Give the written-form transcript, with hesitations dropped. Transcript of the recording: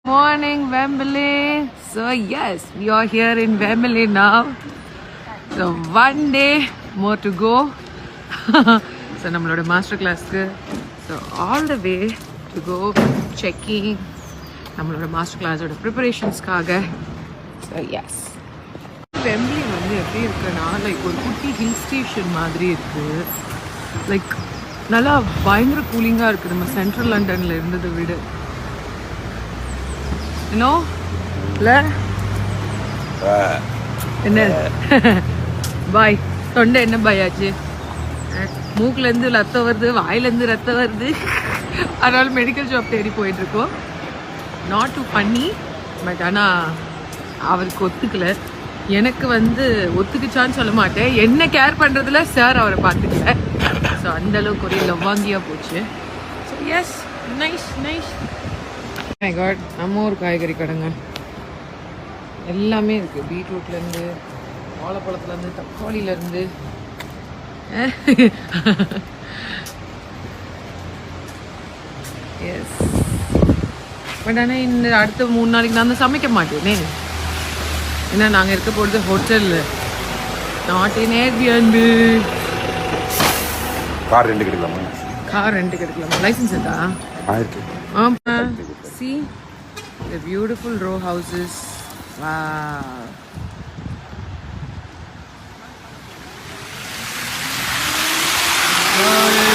Morning, Wembley. So yes, we are here in Wembley now. So one day more to go. So நம்மளோட master கிளாஸ்க்கு so all the way to go checking நம்மளோட master கிளாஸோட ப்ரிப்பரேஷன்ஸ்க்காக. So yes, Wembley வந்து எப்படி இருக்குன்னா like ஒரு குட்டி hill station மாதிரி இருக்குது. லைக் நல்லா பயங்கர கூலிங்காக இருக்குது நம்ம சென்ட்ரல் லண்டனில் இருந்ததை விட. இன்னோ இல்லை என்ன பாய் தொண்டை என்ன பாயாச்சு, மூக்குலேருந்து ரத்தம் வருது, வாயிலேருந்து ரத்தம் வருது. அதனால மெடிக்கல் ஷாப் தேடி போயிட்டுருக்கோம். நாட் டு பண்ணி பட் ஆனால் அவருக்கு ஒத்துக்கலை. எனக்கு வந்து ஒத்துக்குச்சான்னு சொல்ல மாட்டேன், என்ன கேர் பண்ணுறதுல சார் அவரை பார்த்துக்கல. ஸோ அந்தளவுக்கு ஒரே லவ்வாங்கியாக போச்சு. So yes, nice nice. My god, நம்ம ஒரு காய்கறி கடைங்க எல்லாமே இருக்குது. பீட்ரூட்லேருந்து வாழைப்பழத்துலேருந்து தக்காளியிலேருந்து எஸ். பட் ஆனால் இந்த அடுத்த 3 நாளைக்கு நான் சமைக்க மாட்டேனே. ஏன்னா நாங்கள் இருக்க போகிறது ஹோட்டலில், நாட் இன் ஏர்பிஎன்பி. கார் ரெண்டு கிடைக்கலாமா? கார் ரெண்டு கிடைக்கலாமா? லைசன்ஸ் இருக்கா? ஆமாம். See the beautiful row houses. Wow. Oh,